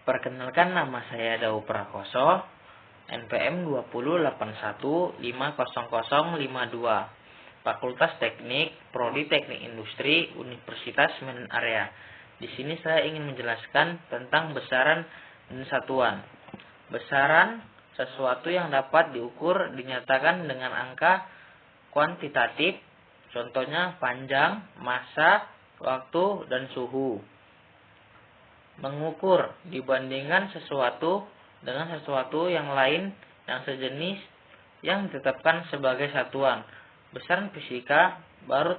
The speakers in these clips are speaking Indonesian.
Perkenalkan, nama saya Dau Prakoso, NPM 208150052, Fakultas Teknik, Prodi Teknik Industri, Universitas Medan Area. Di sini saya ingin menjelaskan tentang besaran dan satuan. Besaran sesuatu yang dapat diukur dinyatakan dengan angka kuantitatif, contohnya panjang, massa, waktu, dan suhu. Mengukur dibandingkan sesuatu dengan sesuatu yang lain yang sejenis yang ditetapkan sebagai satuan. Besaran fisika baru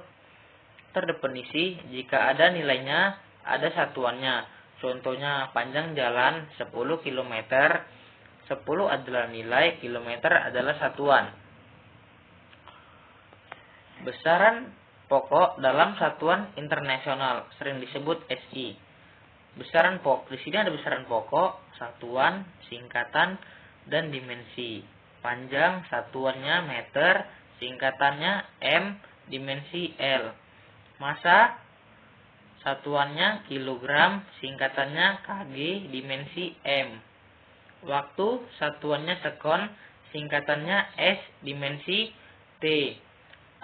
terdefinisi jika ada nilainya, ada satuannya. Contohnya panjang jalan 10 km, 10 adalah nilai, kilometer adalah satuan. Besaran pokok dalam satuan internasional sering disebut SI. Besaran pokok, di sini ada besaran pokok, satuan, singkatan, dan dimensi. Panjang satuannya meter, singkatannya M, dimensi L. Massa satuannya kilogram, singkatannya kg, dimensi M. Waktu satuannya sekon, singkatannya S, dimensi T.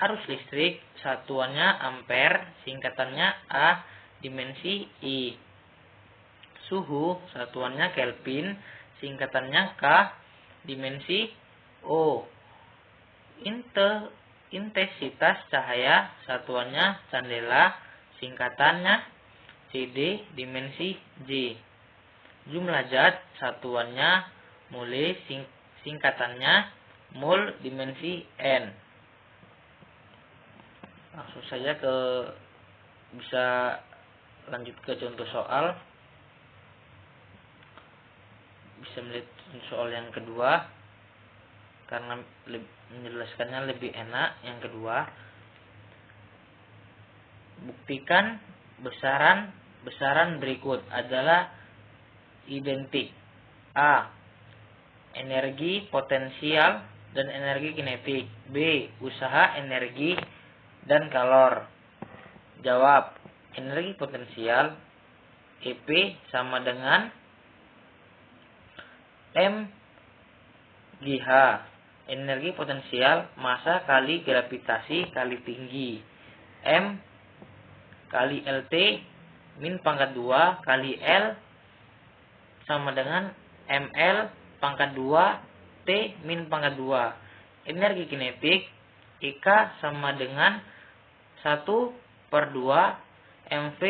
Arus listrik satuannya ampere, singkatannya A, dimensi I. Suhu satuannya Kelvin, singkatannya K, dimensi O. Intensitas cahaya satuannya candela, singkatannya CD, dimensi J. Jumlah zat satuannya mole, singkatannya mol, dimensi N. Langsung saja bisa lanjut ke contoh soal. Bisa melihat soal yang kedua karena menjelaskannya lebih enak. Yang kedua, buktikan besaran berikut adalah identik. A. Energi potensial dan energi kinetik. B. Usaha energi dan kalor. Jawab. Energi potensial EP sama dengan mGh. Energi potensial massa kali gravitasi kali tinggi. M kali LT min pangkat 2 kali L sama dengan ML pangkat 2 T min pangkat 2. Energi kinetik IK sama dengan 1/2 MV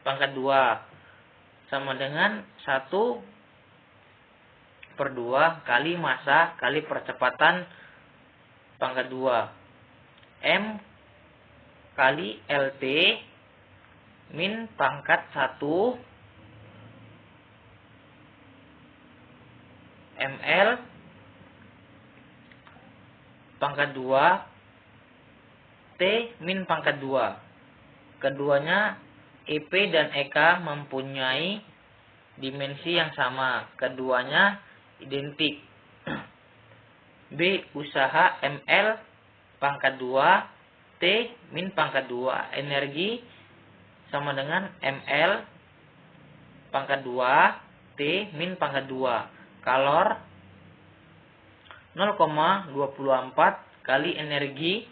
pangkat 2 sama dengan 1/2 kali massa kali percepatan pangkat 2. M kali LT min pangkat 1 ML pangkat 2 T min pangkat 2. Keduanya EP dan EK mempunyai dimensi yang sama. Keduanya identik. B. Usaha ML pangkat 2 T min pangkat 2. Energi sama dengan ML pangkat 2 T min pangkat 2. Kalor 0,24 kali energi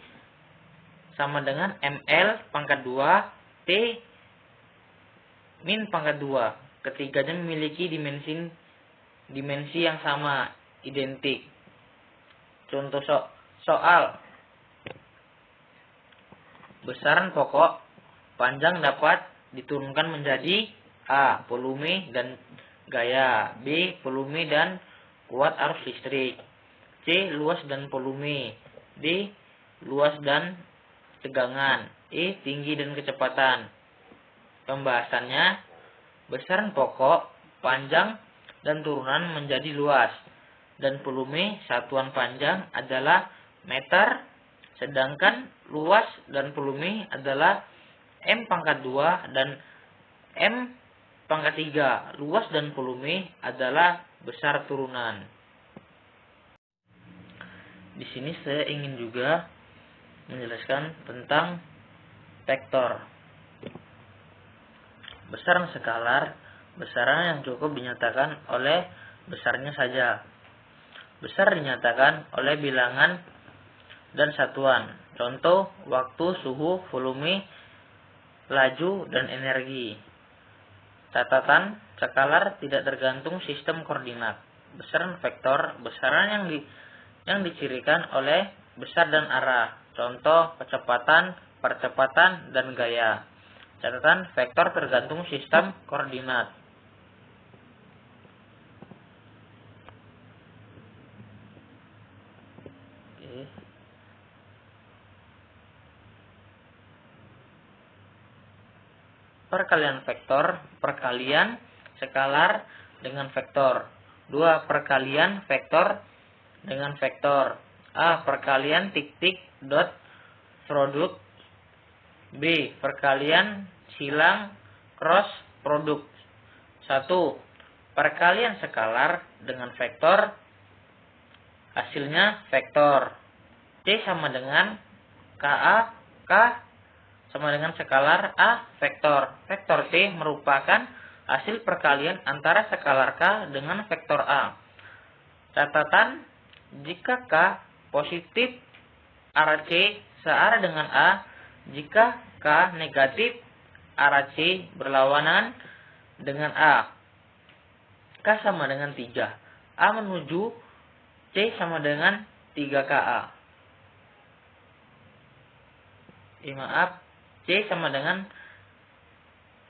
sama dengan ML pangkat 2 T min pangkat 2. Ketiganya memiliki dimensi yang sama, identik. Contoh soal. Besaran pokok panjang dapat diturunkan menjadi A. Volume dan gaya. B. Volume dan kuat arus listrik. C. Luas dan volume. D. Luas dan tegangan. E. Tinggi dan kecepatan. Pembahasannya, besaran pokok panjang dan turunan menjadi luas, dan volume satuan panjang adalah meter, sedangkan luas dan volume adalah M pangkat 2 dan M pangkat 3. Luas dan volume adalah besar turunan. Di sini saya ingin juga menjelaskan tentang vektor. Besaran skalar Besaran yang cukup dinyatakan oleh besarnya saja. Besar dinyatakan oleh bilangan dan satuan. Contoh, waktu, suhu, volume, laju, dan energi. Catatan, skalar tidak tergantung sistem koordinat. Besaran vektor, besaran yang dicirikan oleh besar dan arah. Contoh, kecepatan, percepatan, dan gaya. Catatan, vektor tergantung sistem koordinat. Perkalian vektor, perkalian skalar dengan vektor. 2. Perkalian vektor dengan vektor. A. Perkalian tik-tik dot produk. B. Perkalian silang cross produk. 1. Perkalian skalar dengan vektor, hasilnya vektor. C sama dengan KA, K sama dengan skalar A vektor. Vektor C merupakan hasil perkalian antara skalaar K dengan vektor A. Catatan, jika K positif, arah C searah dengan A. Jika K negatif, arah C berlawanan dengan A. K sama dengan 3. A menuju C sama dengan 3KA. Maaf, C sama dengan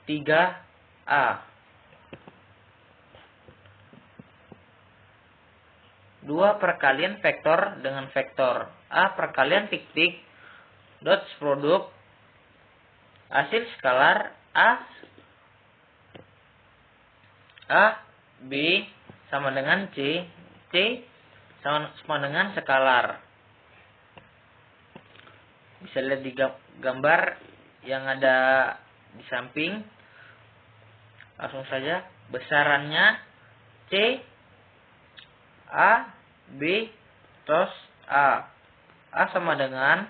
3A. 2. Perkalian vektor dengan vektor. A. Perkalian tik-tik dot produk. Hasil skalaar A B sama dengan C. C sama dengan skalaar. Bisa lihat di gambar yang ada di samping. Langsung saja, besarannya C A B terus A. A sama dengan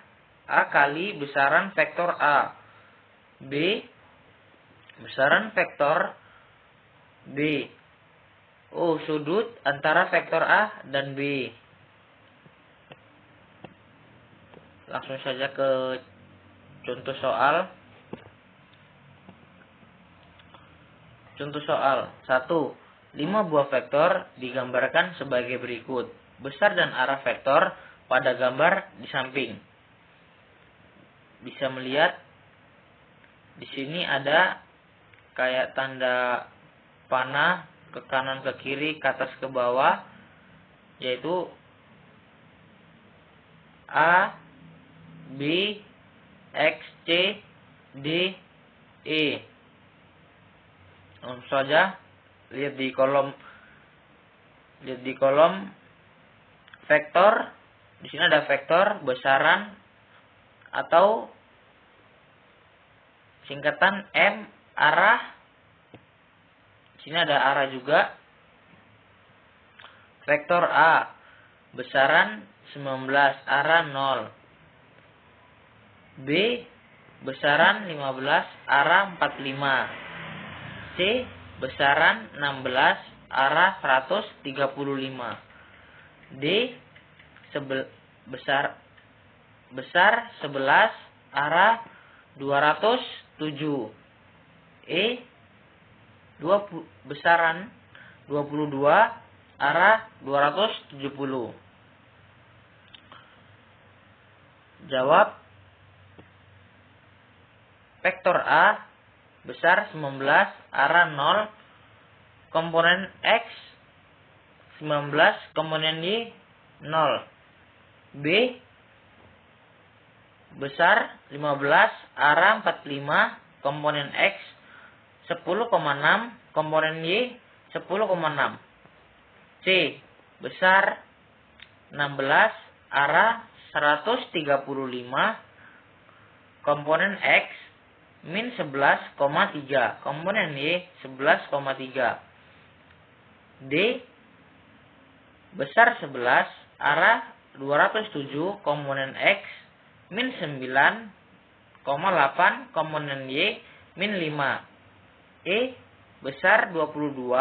A kali besaran vektor A. B besaran vektor B. Sudut antara vektor A dan B. Langsung saja ke contoh soal. Contoh soal 1. 5 buah vektor digambarkan sebagai berikut. Besar dan arah vektor pada gambar di samping. Bisa melihat di sini ada kayak tanda panah ke kanan ke kiri, ke atas ke bawah, yaitu A, B, X, C, D, E. Langsung saja lihat di kolom vektor. Di sini ada vektor besaran atau singkatan M, arah. Di sini ada arah juga. Vektor A besaran 19, arah 0. B besaran 15, arah 45. C besaran 16, arah 135. D besar 11, arah 207. E besaran 22, arah 270. Jawab. Vektor A besar 19, arah 0, komponen X 19, komponen Y 0. B besar 15, arah 45, komponen X 10,6, komponen Y 10,6. C besar 16, arah 135, komponen X min 11,3, komponen Y 11,3. D besar 11, arah 207, komponen X min 9,8, komponen Y min 5. E besar 22,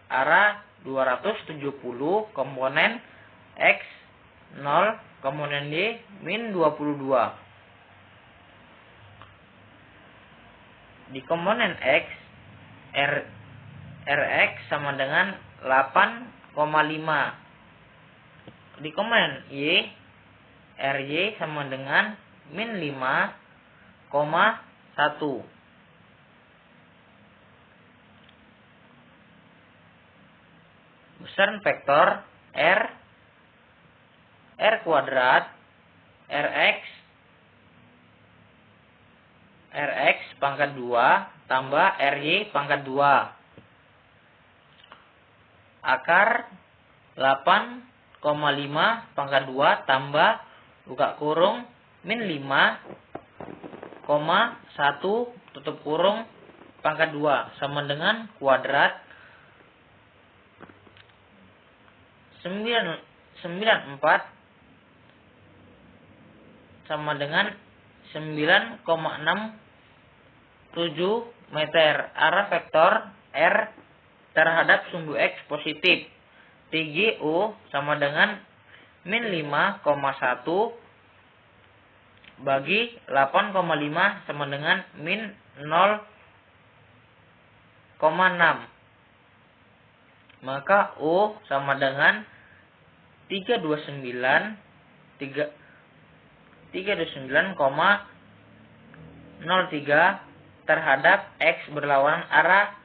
arah 270, komponen X 0, komponen Y min 22. Di komponen X, Rx sama dengan 8,5. Di komponen Y, Ry sama dengan min 5,1. Besaran vektor R kuadrat Rx pangkat 2 tambah Ry pangkat 2 akar 8,5 pangkat 2 tambah buka kurung min 5,1 tutup kurung pangkat 2 sama dengan kuadrat 94 sama dengan 9,67 meter. Arah vektor R terhadap sumbu X positif. TGO sama dengan min 5,1 bagi 8,5 sama dengan min 0,6. Maka O sama dengan 329,03 terhadap X berlawanan arah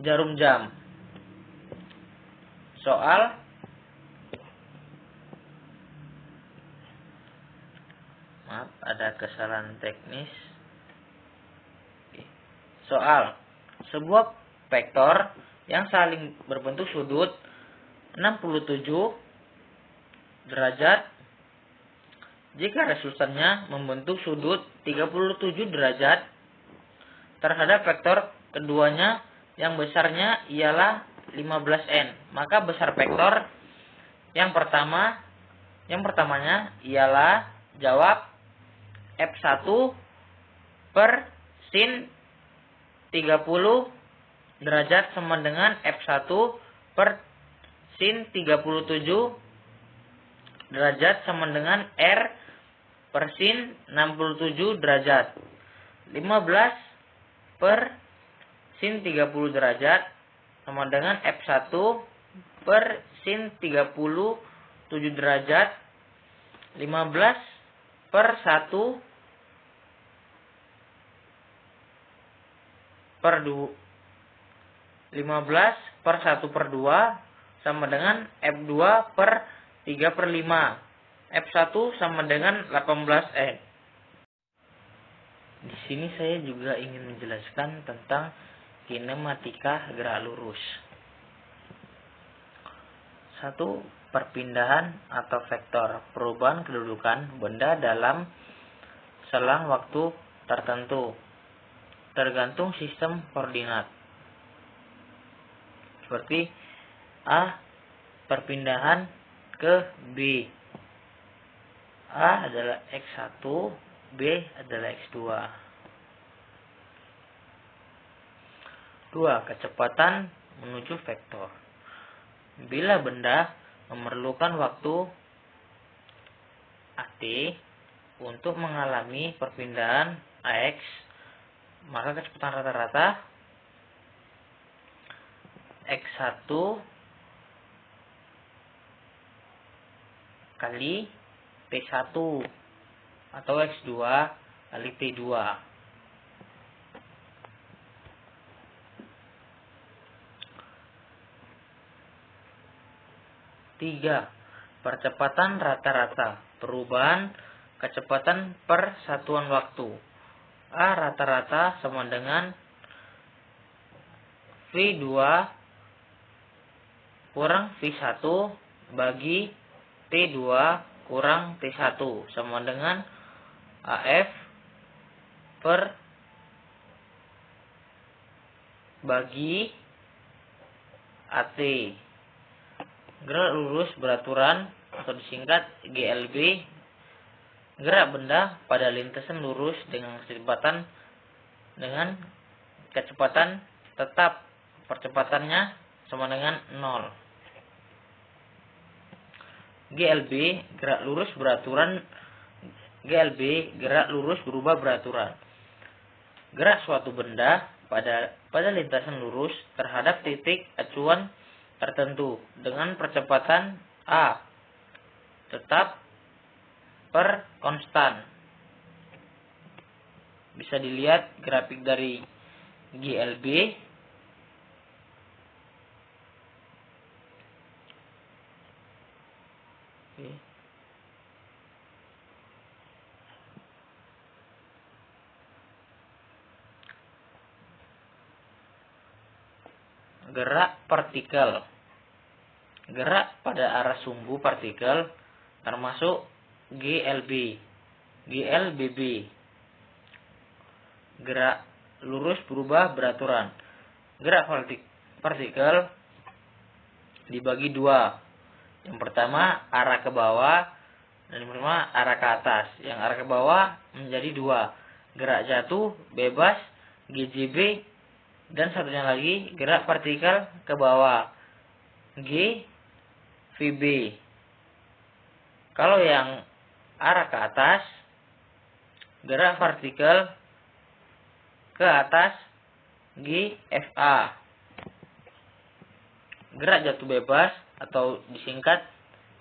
jarum jam. Soal maaf, ada kesalahan teknis. Soal, sebuah vektor yang saling berbentuk sudut 67 derajat jika resultannya membentuk sudut 37 derajat terhadap vektor keduanya yang besarnya ialah 15n. Maka besar vektor yang pertamanya ialah jawab F1 per sin 30 derajat sama dengan F1 per sin 37 derajat sama dengan R per sin 67 derajat. 15 per sin 30 derajat sama dengan F1 per sin 37 derajat. 15 per 1 per 2 15 per 1 per 2 sama dengan F2 per 3 per 5. F1 sama dengan 18N. Di sini saya juga ingin menjelaskan tentang kinematika gerak lurus. 1. Perpindahan atau vektor perubahan kedudukan benda dalam selang waktu tertentu tergantung sistem koordinat. Seperti A, perpindahan ke B. A adalah X1, B adalah X2. 2. Kecepatan menuju vektor. Bila benda memerlukan waktu AT untuk mengalami perpindahan AX, maka kecepatan rata-rata X1 kali T1 atau X2 kali T2. 3. Percepatan rata-rata. Perubahan kecepatan per satuan waktu. A rata-rata sama dengan V2 kurang V1 bagi T2 kurang T1 sama dengan AF per bagi AT. Gerak lurus beraturan atau disingkat GLB, gerak benda pada lintasan lurus dengan kecepatan tetap percepatannya sama dengan 0. GLB gerak lurus beraturan. GLB gerak lurus berubah beraturan. Gerak suatu benda pada lintasan lurus terhadap titik acuan tertentu dengan percepatan a tetap per konstan. Bisa dilihat grafik dari GLB. Gerak partikel. Gerak pada arah sumbu partikel termasuk GLB. GLBB. Gerak lurus berubah beraturan. Gerak partikel dibagi dua. Yang pertama arah ke bawah dan yang pertama arah ke atas. Yang arah ke bawah menjadi dua. Gerak jatuh bebas GJB dan satunya lagi gerak partikel ke bawah GVB. Kalau yang arah ke atas gerak partikel ke atas GFA. Gerak jatuh bebas atau disingkat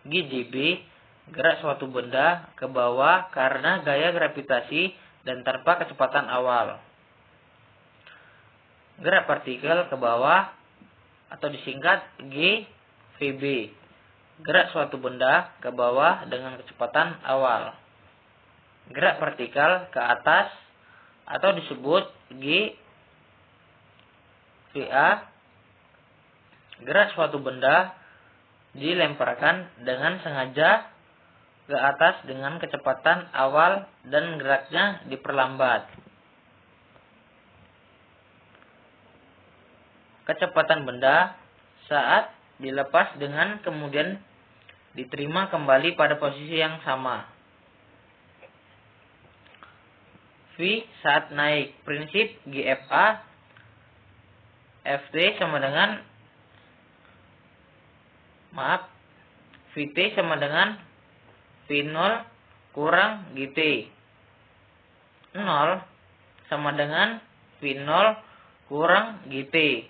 GJB, gerak suatu benda ke bawah karena gaya gravitasi dan tanpa kecepatan awal. Gerak partikel ke bawah atau disingkat GVB, gerak suatu benda ke bawah dengan kecepatan awal. Gerak partikel ke atas atau disebut GVA, gerak suatu benda dilemparkan dengan sengaja ke atas dengan kecepatan awal dan geraknya diperlambat. Kecepatan benda saat dilepas dengan kemudian diterima kembali pada posisi yang sama. V saat naik. Prinsip GFA, VT sama dengan V0 kurang GT. 0 sama dengan V0 kurang GT.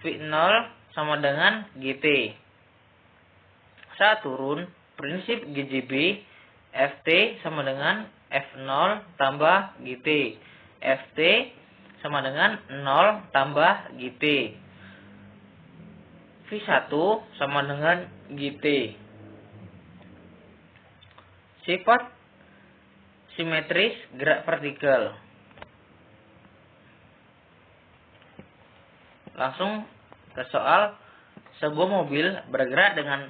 V0 sama dengan GT. Saat turun, prinsip GJB, FT sama dengan F0 tambah GT. FT sama dengan 0 tambah GT. V1 sama dengan GT. Sifat simetris gerak partikel. Langsung ke soal. Sebuah mobil bergerak dengan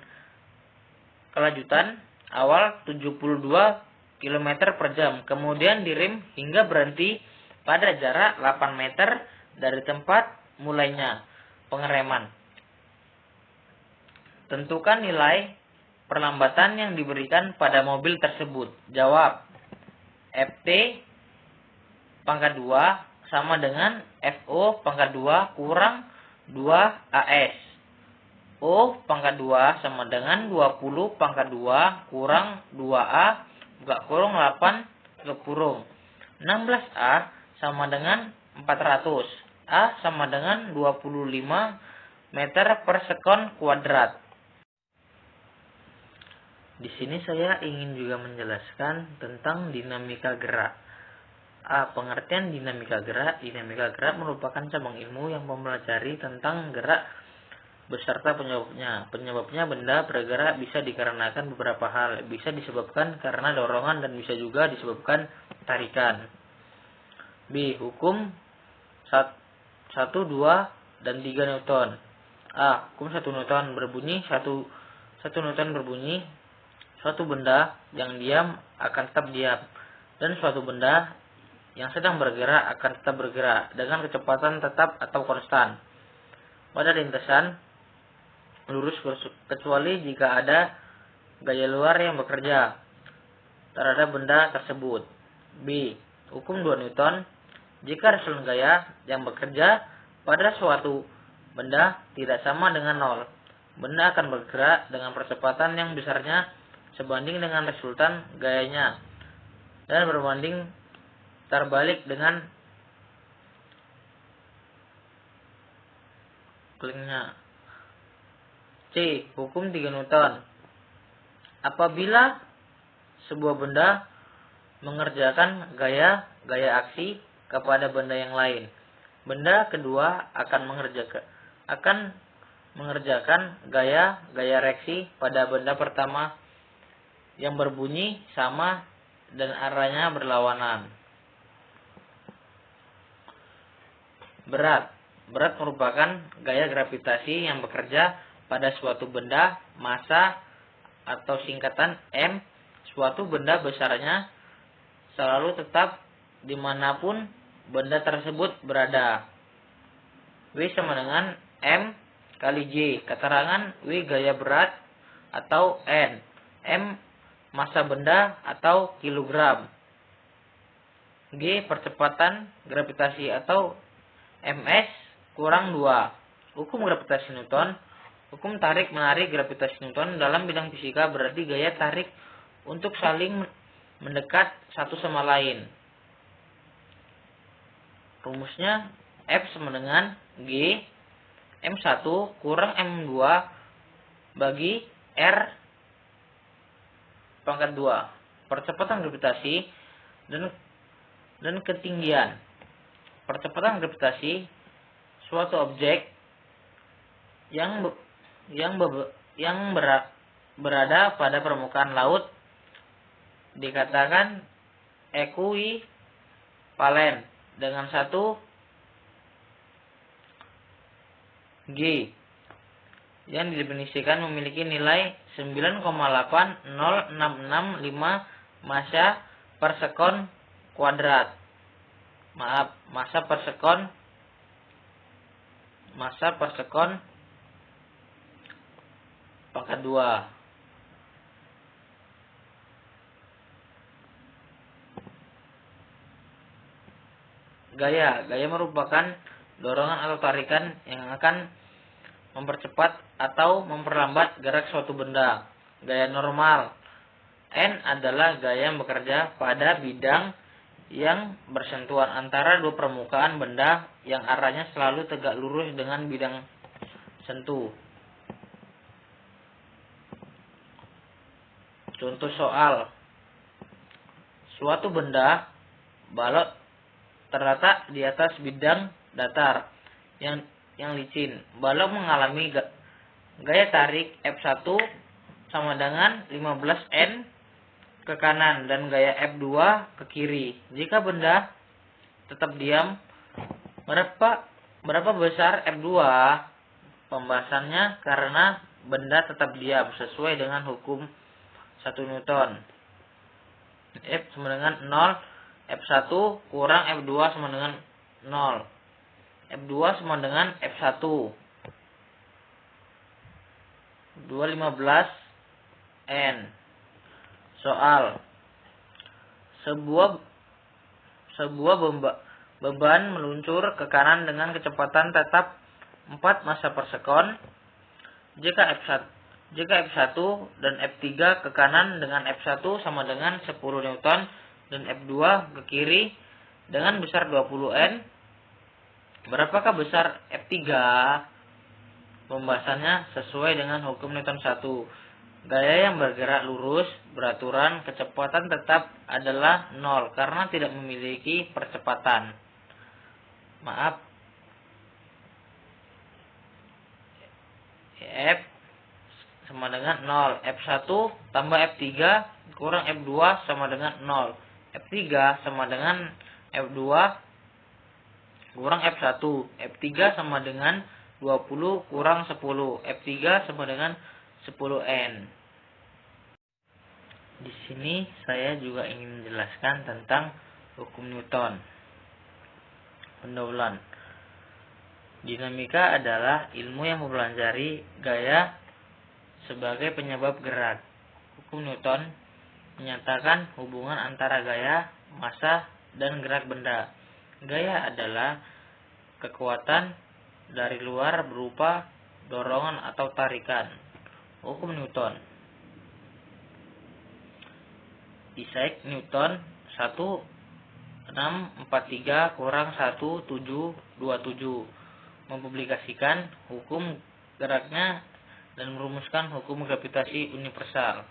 kelanjutan awal 72 km per jam, kemudian direm hingga berhenti pada jarak 8 meter dari tempat mulainya pengereman. Tentukan nilai perlambatan yang diberikan pada mobil tersebut. Jawab. FT pangkat 2 sama dengan FO pangkat 2 kurang 2 AS. O pangkat 2 sama dengan 20 pangkat 2 kurang 2A buka kurung 8 tutup kurung. 16A sama dengan 400. A sama dengan 25 meter per sekon kuadrat. Di sini saya ingin juga menjelaskan tentang dinamika gerak. A. Pengertian dinamika gerak. Dinamika gerak merupakan cabang ilmu yang mempelajari tentang gerak beserta penyebabnya. Penyebabnya benda bergerak bisa dikarenakan beberapa hal. Bisa disebabkan karena dorongan dan bisa juga disebabkan tarikan. B. Hukum 1, 2, dan 3 Newton. A. Hukum 1 Newton berbunyi 1 Newton berbunyi suatu benda yang diam akan tetap diam dan suatu benda yang sedang bergerak akan tetap bergerak dengan kecepatan tetap atau konstan pada lintasan lurus kecuali jika ada gaya luar yang bekerja terhadap benda tersebut. B. Hukum 2 Newton. Jika resultan gaya yang bekerja pada suatu benda tidak sama dengan 0. Benda akan bergerak dengan percepatan yang besarnya sebanding dengan resultan gayanya dan berbanding terbalik dengan kelingnya. C. Hukum 3 Newton. Apabila sebuah benda mengerjakan gaya aksi kepada benda yang lain, benda kedua akan mengerjakan gaya reaksi pada benda pertama yang berbunyi sama dan arahnya berlawanan. Berat merupakan gaya gravitasi yang bekerja pada suatu benda massa atau singkatan M. Suatu benda besarnya selalu tetap dimanapun benda tersebut berada. W sama dengan M kali J. Keterangan W gaya berat atau N. M massa benda atau kilogram. G percepatan gravitasi atau ms kurang 2. Hukum gravitasi Newton. Hukum tarik-menarik gravitasi Newton dalam bidang fisika berarti gaya tarik untuk saling mendekat satu sama lain. Rumusnya F sama dengan G M1 kurang M2 bagi R pangkat 2. Percepatan gravitasi dan ketinggian. Percepatan gravitasi suatu objek yang berada pada permukaan laut dikatakan ekuivalen dengan 1 G yang didefinisikan memiliki nilai 9,8066 massa per sekon kuadrat. Massa per sekon pangkat 2. Gaya merupakan dorongan atau tarikan yang akan mempercepat atau memperlambat gerak suatu benda. Gaya normal N adalah gaya yang bekerja pada bidang yang bersentuhan antara dua permukaan benda yang arahnya selalu tegak lurus dengan bidang sentuh. Contoh soal. Suatu benda balok terletak di atas bidang datar yang licin. Balok mengalami gaya tarik F1 sama dengan 15N ke kanan dan gaya F2 ke kiri. Jika benda tetap diam, berapa besar F2? Pembahasannya karena benda tetap diam sesuai dengan hukum 1 Newton. F sama dengan 0, F1 kurang F2 sama dengan 0. F2 sama dengan F1. 215N. Soal. Sebuah beban meluncur ke kanan dengan kecepatan tetap 4 massa per sekon. Jika F1 dan F3 ke kanan dengan F1 sama dengan 10 Newton dan F2 ke kiri dengan besar 20N. Berapakah besar F3? Pembahasannya sesuai dengan hukum Newton 1. Gaya yang bergerak lurus beraturan kecepatan tetap adalah 0 karena tidak memiliki percepatan. F sama dengan 0. F1 tambah F3 kurang F2 sama dengan 0. F3 sama dengan F2 kurang F1. F3 sama dengan 20 kurang 10. F3 sama dengan 10N. Di sini saya juga ingin menjelaskan tentang hukum Newton. Pendahuluan. Dinamika adalah ilmu yang mempelajari gaya sebagai penyebab gerak. Hukum Newton menyatakan hubungan antara gaya, massa, dan gerak benda. Gaya adalah kekuatan dari luar berupa dorongan atau tarikan. Hukum Newton. Isaac Newton 1643 kurang 1727 mempublikasikan hukum geraknya dan merumuskan hukum gravitasi universal.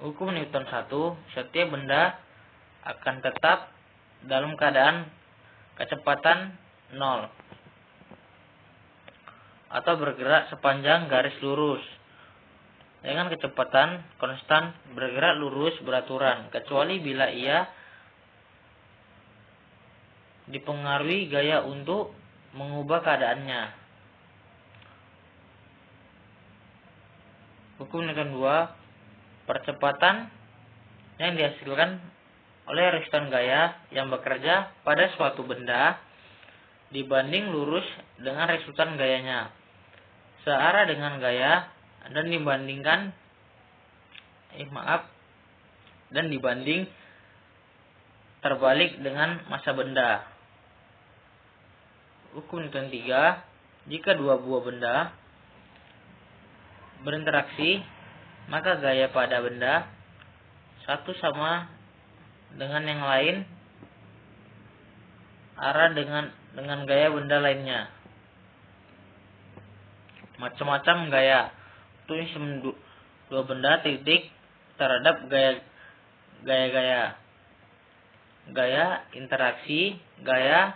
Hukum Newton 1, setiap benda akan tetap dalam keadaan kecepatan 0 atau bergerak sepanjang garis lurus dengan kecepatan konstan bergerak lurus beraturan, kecuali bila ia dipengaruhi gaya untuk mengubah keadaannya. Hukum Newton 2, percepatan yang dihasilkan oleh resistan gaya yang bekerja pada suatu benda dibanding lurus dengan resultan gayanya searah dengan gaya dan dibanding terbalik dengan massa benda. Hukum Newton 3, jika dua buah benda berinteraksi, maka gaya pada benda satu sama dengan yang lain arah dengan gaya benda lainnya. Macam-macam gaya untuk dua benda titik terhadap gaya interaksi, gaya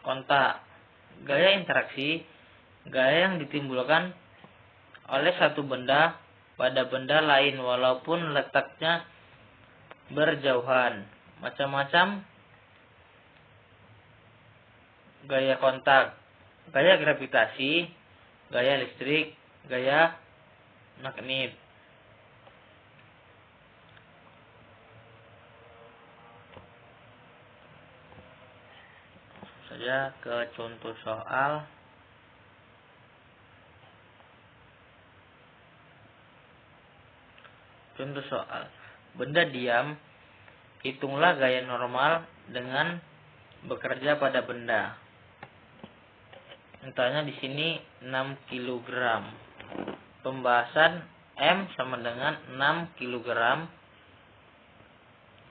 kontak. Gaya interaksi, gaya yang ditimbulkan oleh satu benda pada benda lain walaupun letaknya berjauhan. Macam-macam gaya kontak, gaya gravitasi, gaya listrik, gaya magnet. Saja ke contoh soal. Contoh soal. Benda diam, hitunglah gaya normal dengan bekerja pada benda. Entahnya di sini 6 kg. Pembahasan M sama dengan 6 kg.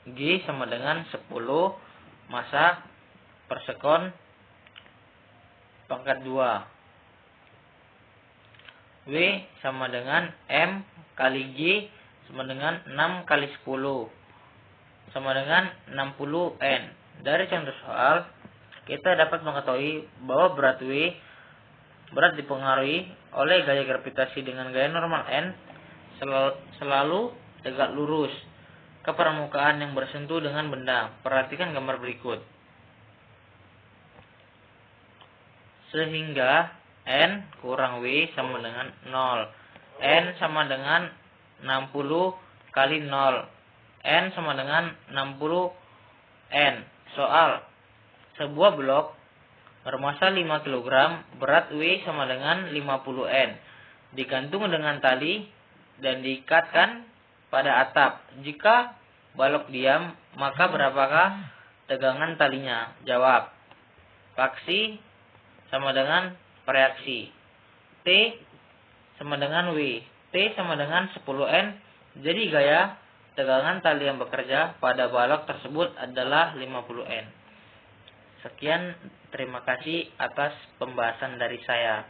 G sama dengan 10 massa per sekon pangkat 2. W sama dengan M kali G sama dengan 6 kali 10 sama dengan 60 N. Dari contoh soal kita dapat mengetahui bahwa berat dipengaruhi oleh gaya gravitasi dengan gaya normal N selalu tegak lurus ke permukaan yang bersentuh dengan benda. Perhatikan gambar berikut. Sehingga N kurang W sama dengan 0. N sama dengan 60 kali 0. N sama dengan 60 N. Soal. Sebuah blok bermassa 5 kg, berat W sama dengan 50 N. Digantung dengan tali dan diikatkan pada atap. Jika balok diam, maka berapakah tegangan talinya? Jawab. Paksi sama dengan reaksi. T sama dengan W. T sama dengan 10 N. Jadi gaya tegangan tali yang bekerja pada balok tersebut adalah 50 N. Sekian, terima kasih atas pembahasan dari saya.